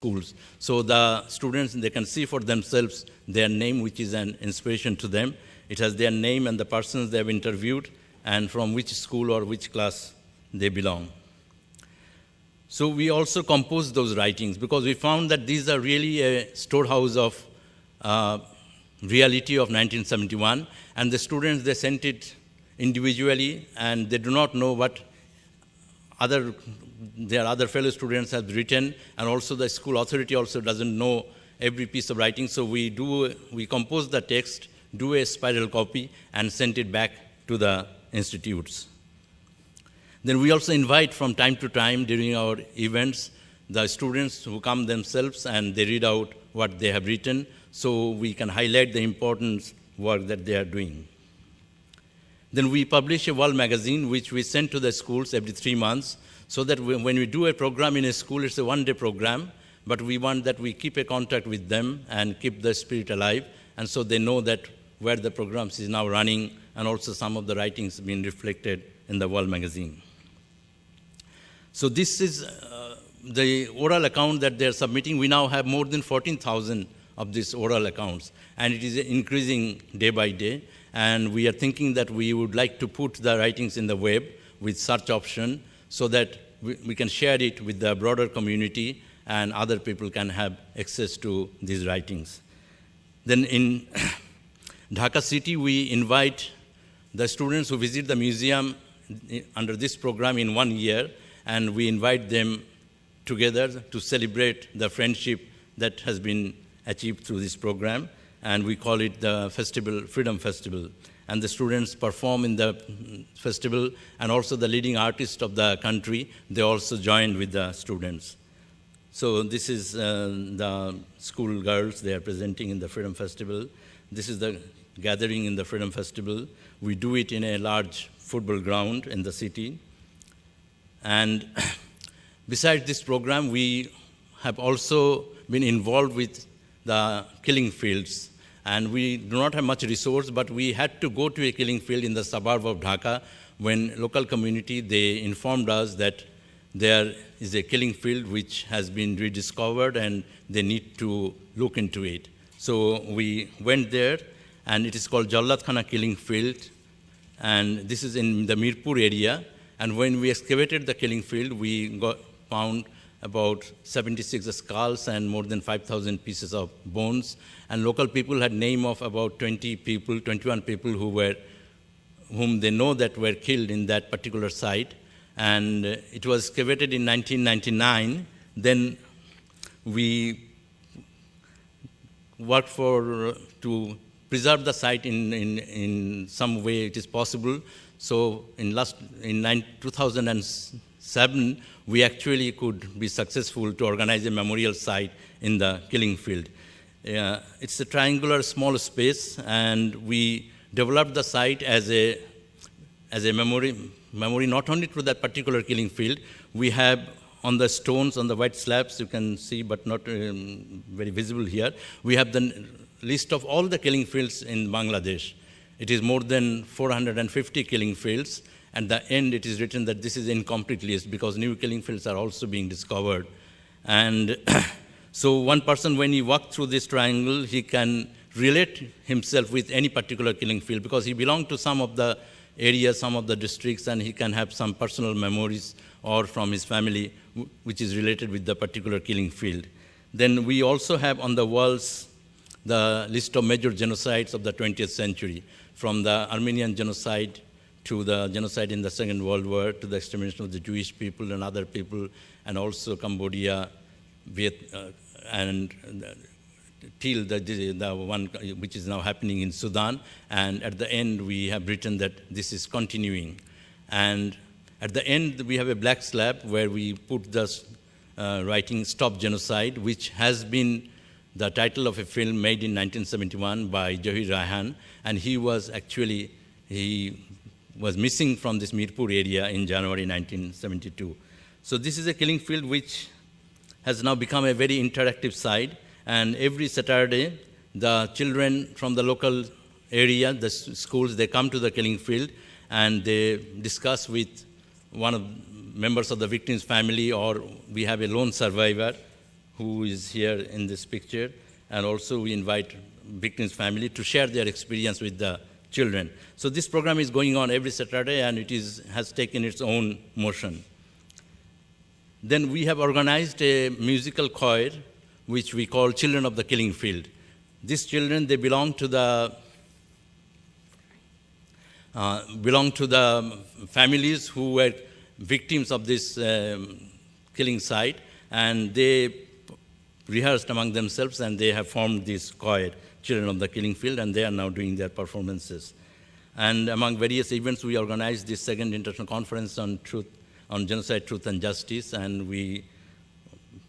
schools. So the students, they can see for themselves their name, which is an inspiration to them. It has their name and the persons they have interviewed and from which school or which class they belong. So we also composed those writings because we found that these are really a storehouse of reality of 1971, and the students, they sent it individually, and they do not know what their other fellow students have written, and also the school authority also doesn't know every piece of writing. So we compose the text, do a spiral copy, and send it back to the institutes. Then we also invite from time to time during our events the students who come themselves and they read out what they have written, so we can highlight the important work that they are doing. Then we publish a world magazine which we send to the schools every 3 months, so that when we do a program in a school, it's a one-day program, but we want that we keep a contact with them and keep the spirit alive, and so they know that where the programs is now running, and also some of the writings being reflected in the world magazine. So this is the oral account that they're submitting. We now have more than 14,000 of these oral accounts, and it is increasing day by day. And we are thinking that we would like to put the writings in the web with search option so that we can share it with the broader community and other people can have access to these writings. Then in Dhaka city, we invite the students who visit the museum under this program in 1 year, and we invite them together to celebrate the friendship that has been achieved through this program, and we call it the festival, Freedom Festival. And the students perform in the festival, and also the leading artists of the country, they also joined with the students. So this is the school girls, they are presenting in the Freedom Festival. This is the gathering in the Freedom Festival. We do it in a large football ground in the city. And besides this program, we have also been involved with the killing fields. And we do not have much resource, but we had to go to a killing field in the suburb of Dhaka when local community, they informed us that there is a killing field which has been rediscovered and they need to look into it. So we went there, and it is called Jallat Khana Killing Field, and this is in the Mirpur area. And when we excavated the killing field, we found about 76 skulls and more than 5,000 pieces of bones. And local people had name of about 21 people whom they know that were killed in that particular site. And it was excavated in 1999. Then we worked to preserve the site in some way it is possible. So in 2007, we actually could be successful to organize a memorial site in the killing field. It's a triangular small space, and we developed the site as a memory not only to that particular killing field. We have on the stones, on the white slabs, you can see, but not very visible here, we have the list of all the killing fields in Bangladesh. It is more than 450 killing fields. At the end, it is written that this is incomplete list because new killing fields are also being discovered. And so one person, when he walks through this triangle, he can relate himself with any particular killing field because he belongs to some of the areas, some of the districts, and he can have some personal memories or from his family which is related with the particular killing field. Then we also have on the walls the list of major genocides of the 20th century, from the Armenian genocide to the genocide in the Second World War, to the extermination of the Jewish people and other people, and also Cambodia, and till the one which is now happening in Sudan. And at the end, we have written that this is continuing. And at the end, we have a black slab where we put the writing Stop Genocide, which has been the title of a film made in 1971 by Jahir Raihan, and he was missing from this Mirpur area in January 1972. So this is a killing field which has now become a very interactive site, and every Saturday, the children from the local area, the schools, they come to the killing field and they discuss with one of members of the victim's family, or we have a lone survivor who is here in this picture, and also we invite victims' family to share their experience with the children. So this program is going on every Saturday, and it has taken its own motion. Then we have organized a musical choir, which we call Children of the Killing Field. These children, they belong to the families who were victims of this killing site, and they rehearsed among themselves, and they have formed this choir, Children of the Killing Field, and they are now doing their performances. And among various events, we organized this second international conference on genocide, truth, and justice, and we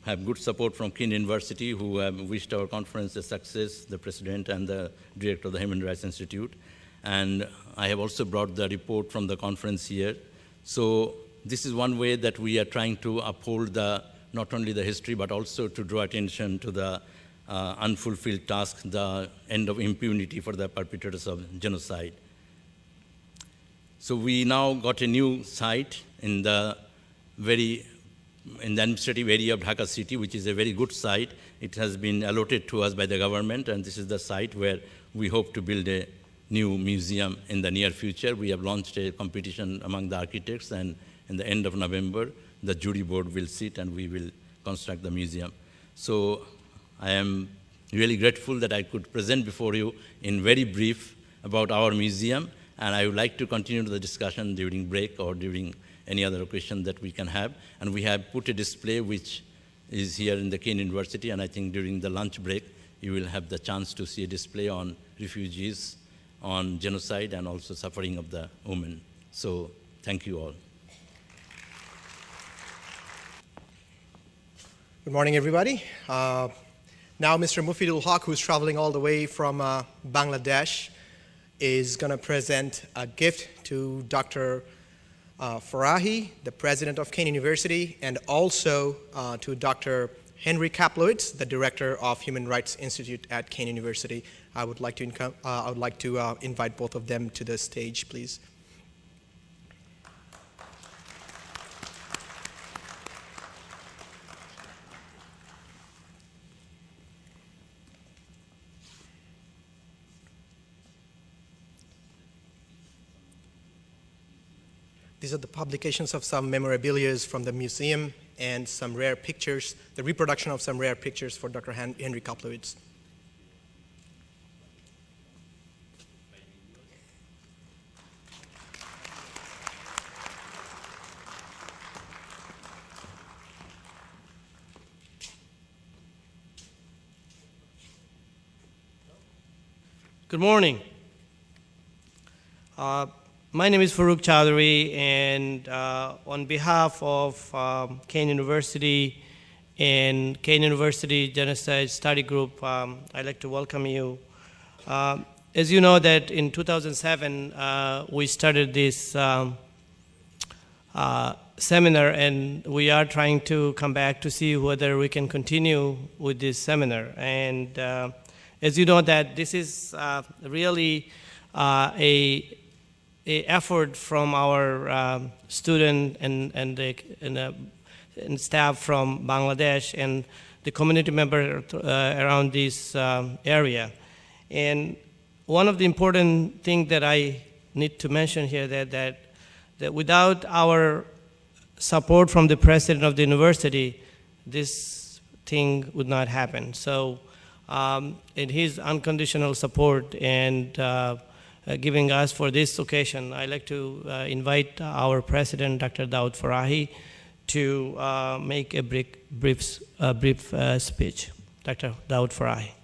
have good support from Kean University, who have wished our conference a success, the president and the director of the Human Rights Institute. And I have also brought the report from the conference here. So this is one way that we are trying to uphold not only the history, but also to draw attention to the unfulfilled task, the end of impunity for the perpetrators of genocide. So we now got a new site in the administrative area of Dhaka city, which is a very good site. It has been allotted to us by the government, and this is the site where we hope to build a new museum in the near future. We have launched a competition among the architects, and in the end of November, the jury board will sit and we will construct the museum. So I am really grateful that I could present before you in very brief about our museum, and I would like to continue the discussion during break or during any other occasion that we can have. And we have put a display which is here in the Kean University, and I think during the lunch break, you will have the chance to see a display on refugees, on genocide, and also suffering of the women. So thank you all. Good morning, everybody. Now Mr. Mofidul Hoque, who's traveling all the way from Bangladesh, is going to present a gift to Dr. Farahi, the president of Kean University, and also to Dr. Henry Kaplowitz, the director of Human Rights Institute at Kean University. I would like to invite both of them to the stage, please. These are the publications of some memorabilia from the museum and some rare pictures, the reproduction of some rare pictures for Dr. Henry Kaplowitz. Good morning. My name is Farooq Chowdhury, and on behalf of Kean University and Kean University Genocide Study Group, I'd like to welcome you. As you know that in 2007, we started this seminar, and we are trying to come back to see whether we can continue with this seminar. And as you know that this is really a effort from our student and staff from Bangladesh and the community member around this area. And one of the important things that I need to mention here that without our support from the president of the university, this thing would not happen. So in his unconditional support and giving us for this occasion, I'd like to invite our president, Dr. Dawood Farahi, to make a brief speech. Dr. Dawood Farahi.